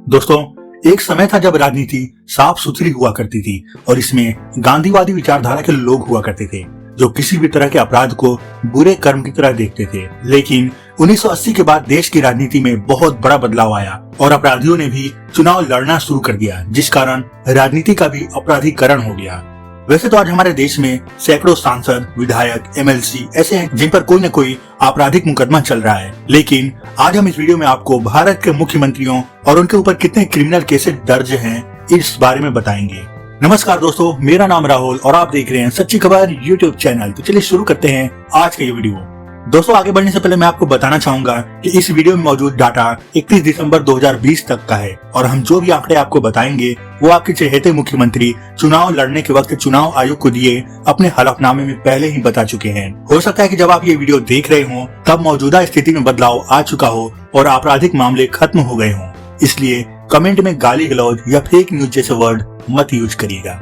दोस्तों, एक समय था जब राजनीति साफ सुथरी हुआ करती थी और इसमें गांधीवादी विचारधारा के लोग हुआ करते थे जो किसी भी तरह के अपराध को बुरे कर्म की तरह देखते थे। लेकिन 1980 के बाद देश की राजनीति में बहुत बड़ा बदलाव आया और अपराधियों ने भी चुनाव लड़ना शुरू कर दिया, जिस कारण राजनीति का भी अपराधीकरण हो गया। वैसे तो आज हमारे देश में सैकड़ों सांसद, विधायक, एमएलसी ऐसे हैं जिन पर कोई न कोई आपराधिक मुकदमा चल रहा है, लेकिन आज हम इस वीडियो में आपको भारत के मुख्यमंत्रियों और उनके ऊपर कितने क्रिमिनल केसेस दर्ज हैं इस बारे में बताएंगे। नमस्कार दोस्तों, मेरा नाम राहुल और आप देख रहे हैं सच्ची खबर यूट्यूब चैनल। तो चलिए शुरू करते हैं आज का ये वीडियो। दोस्तों, आगे बढ़ने से पहले मैं आपको बताना चाहूंगा कि इस वीडियो में मौजूद डाटा 31 दिसंबर 2020 तक का है और हम जो भी आंकड़े आपको बताएंगे वो आपके चहेते मुख्यमंत्री चुनाव लड़ने के वक्त चुनाव आयोग को दिए अपने हलफनामे में पहले ही बता चुके हैं। हो सकता है कि जब आप ये वीडियो देख रहे हो तब मौजूदा स्थिति में बदलाव आ चुका हो और आपराधिक मामले खत्म हो गए हों, इसलिए कमेंट में गाली गलौज या फेक न्यूज जैसे वर्ड मत यूज करिएगा।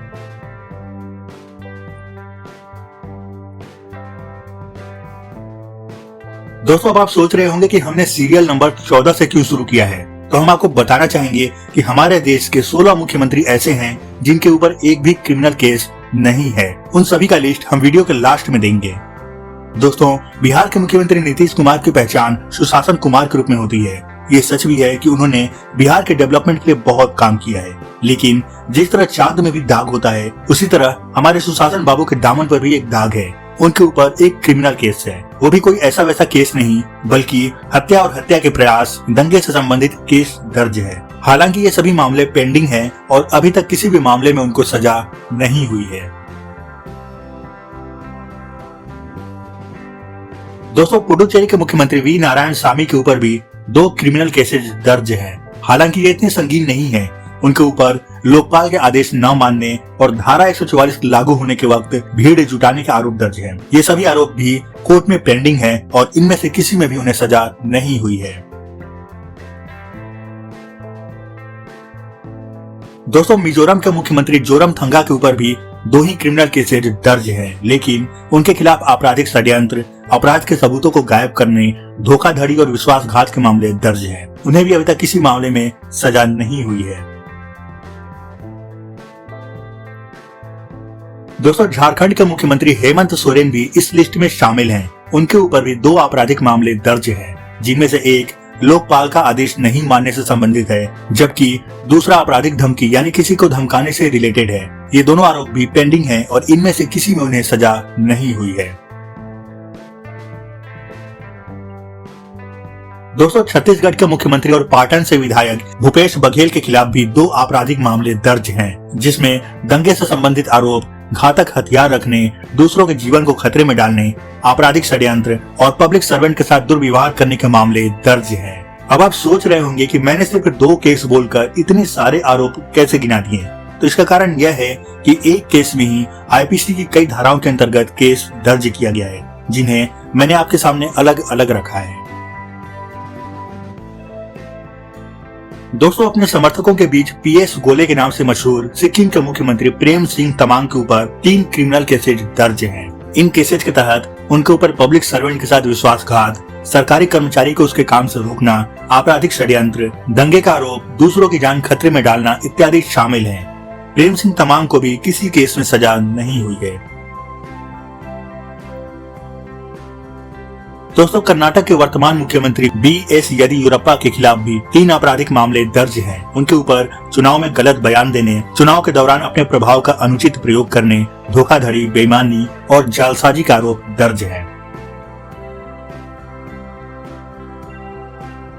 दोस्तों, अब आप सोच रहे होंगे कि हमने सीरियल नंबर 14 से क्यों शुरू किया है, तो हम आपको बताना चाहेंगे कि हमारे देश के 16 मुख्यमंत्री ऐसे हैं जिनके ऊपर एक भी क्रिमिनल केस नहीं है। उन सभी का लिस्ट हम वीडियो के लास्ट में देंगे। दोस्तों, बिहार के मुख्यमंत्री नीतीश कुमार की पहचान सुशासन कुमार के रूप में होती है। ये सच भी है कि उन्होंने बिहार के डेवलपमेंट के लिए बहुत काम किया है, लेकिन जिस तरह चांद में भी दाग होता है उसी तरह हमारे सुशासन बाबू के दामन पर भी एक दाग है। उनके ऊपर एक क्रिमिनल केस है, वो भी कोई ऐसा वैसा केस नहीं बल्कि हत्या और हत्या के प्रयास, दंगे से संबंधित केस दर्ज है। हालांकि ये सभी मामले पेंडिंग हैं और अभी तक किसी भी मामले में उनको सजा नहीं हुई है। दोस्तों, पुडुचेरी के मुख्यमंत्री वी नारायण स्वामी के ऊपर भी 2 क्रिमिनल केसेस दर्ज हैं। हालांकि ये इतने संगीन नहीं है। उनके ऊपर लोकपाल के आदेश न मानने और धारा 144 लागू होने के वक्त भीड़ जुटाने के आरोप दर्ज हैं। ये सभी आरोप भी कोर्ट में पेंडिंग हैं और इनमें से किसी में भी उन्हें सजा नहीं हुई है। दोस्तों, मिजोरम के मुख्यमंत्री जोरमथंगा के ऊपर भी 2 ही क्रिमिनल केसेज दर्ज हैं, लेकिन उनके खिलाफ आपराधिक षड्यंत्र, अपराध के सबूतों को गायब करने, धोखाधड़ी और विश्वासघात के मामले दर्ज हैं। उन्हें भी अभी तक किसी मामले में सजा नहीं हुई है। दोस्तों, झारखंड के मुख्यमंत्री हेमंत सोरेन भी इस लिस्ट में शामिल हैं। उनके ऊपर भी 2 आपराधिक मामले दर्ज हैं, जिनमें से एक लोकपाल का आदेश नहीं मानने से संबंधित है, जबकि दूसरा आपराधिक धमकी यानी किसी को धमकाने से रिलेटेड है। ये दोनों आरोप भी पेंडिंग हैं और इनमें से किसी में उन्हें सजा नहीं हुई है। दोस्तों, छत्तीसगढ़ के मुख्यमंत्री और पाटन से विधायक भूपेश बघेल के खिलाफ भी 2 आपराधिक मामले दर्ज हैं, जिसमें दंगे से संबंधित आरोप, घातक हथियार रखने, दूसरों के जीवन को खतरे में डालने, आपराधिक षड्यंत्र और पब्लिक सर्वेंट के साथ दुर्व्यवहार करने के मामले दर्ज हैं। अब आप सोच रहे होंगे कि मैंने सिर्फ 2 केस बोलकर इतने सारे आरोप कैसे गिना दिए, तो इसका कारण यह है कि एक केस में ही आईपीसी की कई धाराओं के अंतर्गत केस दर्ज किया गया है, जिन्हें मैंने आपके सामने अलग अलग रखा है। दोस्तों, अपने समर्थकों के बीच पीएस गोले के नाम से मशहूर सिक्किम के मुख्यमंत्री प्रेम सिंह तमांग के ऊपर 3 क्रिमिनल केसेज दर्ज हैं। इन केसेज के तहत उनके ऊपर पब्लिक सर्वेंट के साथ विश्वासघात, सरकारी कर्मचारी को उसके काम से रोकना, आपराधिक षड्यंत्र, दंगे का आरोप, दूसरों की जान खतरे में डालना इत्यादि शामिल हैं। प्रेम सिंह तमांग को भी किसी केस में सजा नहीं हुई है। दोस्तों, कर्नाटक के वर्तमान मुख्यमंत्री बीएस येदियुरप्पा के खिलाफ भी 3 आपराधिक मामले दर्ज हैं। उनके ऊपर चुनाव में गलत बयान देने, चुनाव के दौरान अपने प्रभाव का अनुचित प्रयोग करने, धोखाधड़ी, बेईमानी और जालसाजी का आरोप दर्ज है।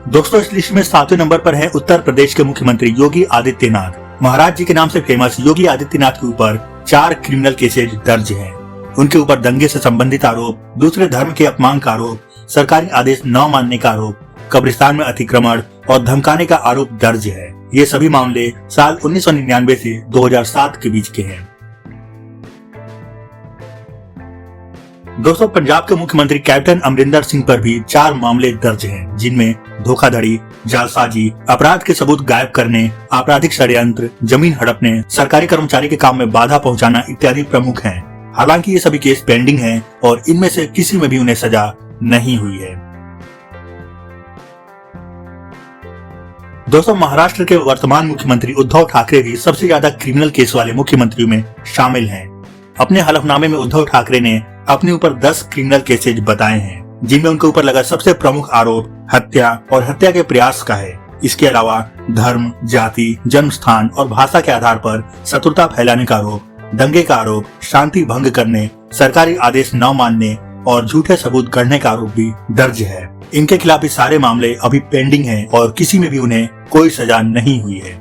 दोस्तों, इस लिस्ट में 7वें नंबर पर है उत्तर प्रदेश के मुख्यमंत्री योगी आदित्यनाथ। महाराज जी के नाम से फेमस योगी आदित्यनाथ के ऊपर 4 क्रिमिनल केसेज दर्ज हैं। उनके ऊपर दंगे से संबंधित आरोप, दूसरे धर्म के अपमान का आरोप, सरकारी आदेश न मानने का आरोप, कब्रिस्तान में अतिक्रमण और धमकाने का आरोप दर्ज है। ये सभी मामले साल 1999 से 2007 के बीच के हैं। दोस्तों, पंजाब के मुख्यमंत्री कैप्टन अमरिंदर सिंह पर भी 4 मामले दर्ज हैं, जिनमें धोखाधड़ी, जालसाजी, अपराध के सबूत गायब करने, आपराधिक षड्यंत्र, जमीन हड़पने, सरकारी कर्मचारी के काम में बाधा पहुंचाना इत्यादि प्रमुख हैं। हालांकि ये सभी केस पेंडिंग हैं और इनमें से किसी में भी उन्हें सजा नहीं हुई है। दोस्तों, महाराष्ट्र के वर्तमान मुख्यमंत्री उद्धव ठाकरे भी सबसे ज्यादा क्रिमिनल केस वाले मुख्यमंत्रियों में शामिल हैं। अपने हलफनामे में उद्धव ठाकरे ने अपने ऊपर 10 क्रिमिनल केसेज बताए हैं, जिनमें उनके ऊपर लगा सबसे प्रमुख आरोप हत्या और हत्या के प्रयास का है। इसके अलावा धर्म, जाति, जन्म स्थान और भाषा के आधार पर शत्रुता फैलाने का आरोप, दंगे का आरोप, शांति भंग करने, सरकारी आदेश न मानने और झूठे सबूत गढ़ने का आरोप भी दर्ज है। इनके खिलाफ ये सारे मामले अभी पेंडिंग हैं और किसी में भी उन्हें कोई सजा नहीं हुई है।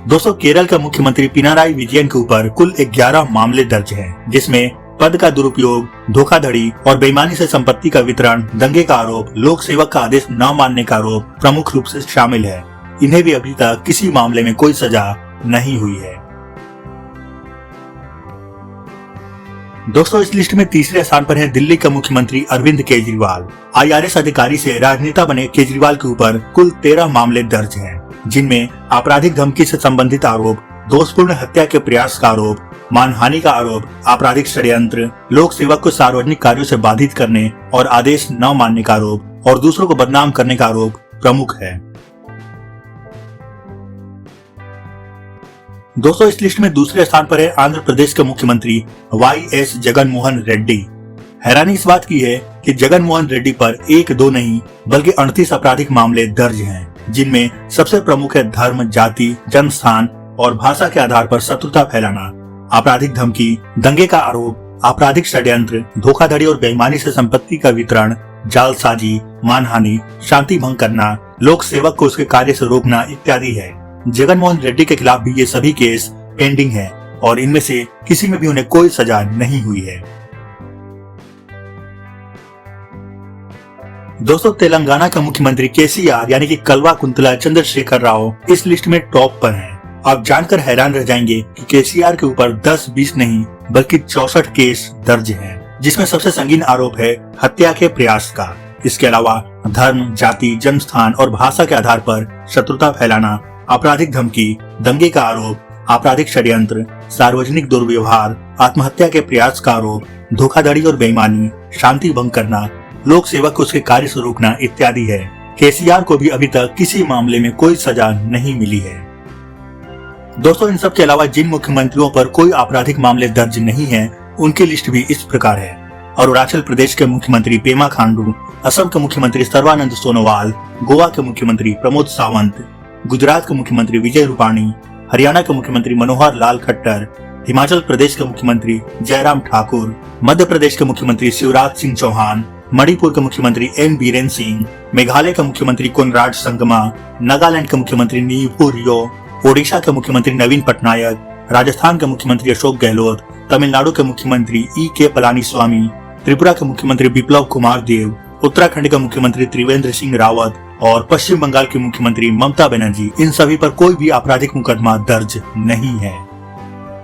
दोस्तों, केरल का मुख्यमंत्री पिनाराई विजयन के ऊपर कुल 11 मामले दर्ज हैं, जिसमें पद का दुरुपयोग, धोखाधड़ी और बेईमानी से संपत्ति का वितरण, दंगे का आरोप, लोक सेवक का आदेश न मानने का आरोप प्रमुख रूप से शामिल है। इन्हें भी अभी तक किसी मामले में कोई सजा नहीं हुई है। दोस्तों, इस लिस्ट में तीसरे स्थान पर है दिल्ली का मुख्यमंत्री अरविंद केजरीवाल। IRS अधिकारी से राजनेता बने केजरीवाल के ऊपर कुल 13 मामले दर्ज हैं, जिनमें आपराधिक धमकी से संबंधित आरोप, दोषपूर्ण हत्या के प्रयास का आरोप, मानहानि का आरोप, आपराधिक षड्यंत्र, लोक सेवक को सार्वजनिक कार्यों से बाधित करने और आदेश न मानने का आरोप और दूसरों को बदनाम करने का आरोप प्रमुख है। दोस्तों, इस लिस्ट में दूसरे स्थान पर है आंध्र प्रदेश के मुख्यमंत्री YS जगनमोहन रेड्डी। हैरानी इस बात की है कि जगनमोहन रेड्डी पर 1-2 नहीं बल्कि 38 आपराधिक मामले दर्ज हैं, जिनमें सबसे प्रमुख है धर्म, जाति, जन्म स्थान और भाषा के आधार पर शत्रुता फैलाना, आपराधिक धमकी, दंगे का आरोप, आपराधिक षड्यंत्र, धोखाधड़ी और बेईमानी से संपत्ति का वितरण, जालसाजी, मानहानि, शांति भंग करना, लोक सेवक को उसके कार्य से रोकना इत्यादि है। जगनमोहन रेड्डी के खिलाफ भी ये सभी केस पेंडिंग है और इनमें से किसी में भी उन्हें कोई सजा नहीं हुई है। दोस्तों, तेलंगाना का मुख्यमंत्री KCR यानी कि कल्वा कुंतला चंद्रशेखर राव इस लिस्ट में टॉप पर हैं। आप जानकर हैरान रह जाएंगे कि KCR के ऊपर 10-20 नहीं बल्कि 64 केस दर्ज हैं, जिसमें सबसे संगीन आरोप है हत्या के प्रयास का। इसके अलावा धर्म, जाति, जन्म स्थान और भाषा के आधार पर शत्रुता फैलाना, आपराधिक धमकी, दंगे का आरोप, आपराधिक षड्यंत्र, सार्वजनिक दुर्व्यवहार, आत्महत्या के प्रयास का आरोप, धोखाधड़ी और बेईमानी, शांति भंग करना, लोक सेवक को उसके कार्य से रोकना इत्यादि है। KCR को भी अभी तक किसी मामले में कोई सजा नहीं मिली है। दोस्तों, इन सब के अलावा जिन मुख्यमंत्रियों पर कोई आपराधिक मामले दर्ज नहीं है, उनकी लिस्ट भी इस प्रकार है। अरुणाचल प्रदेश के मुख्यमंत्री पेमा खांडू, असम के मुख्यमंत्री सर्बानंद सोनोवाल, गोवा के मुख्यमंत्री प्रमोद सावंत, गुजरात के मुख्यमंत्री विजय रूपाणी, हरियाणा के मुख्यमंत्री मनोहर लाल खट्टर, हिमाचल प्रदेश के मुख्यमंत्री जयराम ठाकुर, मध्य प्रदेश के मुख्यमंत्री शिवराज सिंह चौहान, मणिपुर के मुख्यमंत्री N बीरेन सिंह, मेघालय के मुख्यमंत्री कोनराड संगमा, नागालैंड के मुख्यमंत्री नीफू रियो, ओडिशा के मुख्यमंत्री नवीन पटनायक, राजस्थान के मुख्यमंत्री अशोक गहलोत, तमिलनाडु के मुख्यमंत्री E.K. पलानीस्वामी, त्रिपुरा के मुख्यमंत्री बिप्लब कुमार देव, उत्तराखंड के मुख्यमंत्री त्रिवेंद्र सिंह रावत और पश्चिम बंगाल की मुख्यमंत्री ममता बनर्जी, इन सभी पर कोई भी आपराधिक मुकदमा दर्ज नहीं है।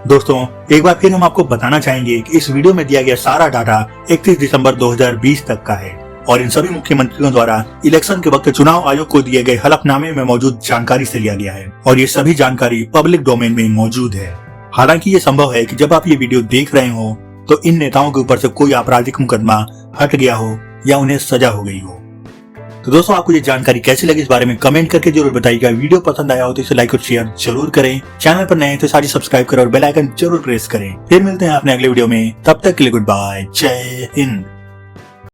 दोस्तों, एक बार फिर हम आपको बताना चाहेंगे कि इस वीडियो में दिया गया सारा डाटा 31 दिसंबर 2020 तक का है और इन सभी मुख्यमंत्रियों द्वारा इलेक्शन के वक्त चुनाव आयोग को दिए गए हलफनामे में मौजूद जानकारी से लिया गया है और ये सभी जानकारी पब्लिक डोमेन में मौजूद है। हालांकि ये संभव है कि जब आप ये वीडियो देख रहे हो तो इन नेताओं के ऊपर से कोई आपराधिक मुकदमा हट गया हो या उन्हें सजा हो गई हो। तो दोस्तों, आपको ये जानकारी कैसी लगी इस बारे में कमेंट करके जरूर बताइएगा। वीडियो पसंद आया हो तो इसे लाइक और शेयर जरूर करें। चैनल पर नए हैं तो सारी सब्सक्राइब करें और बेल आइकन जरूर प्रेस करें। फिर मिलते हैं अपने अगले वीडियो में, तब तक के लिए गुड बाय, जय हिंद।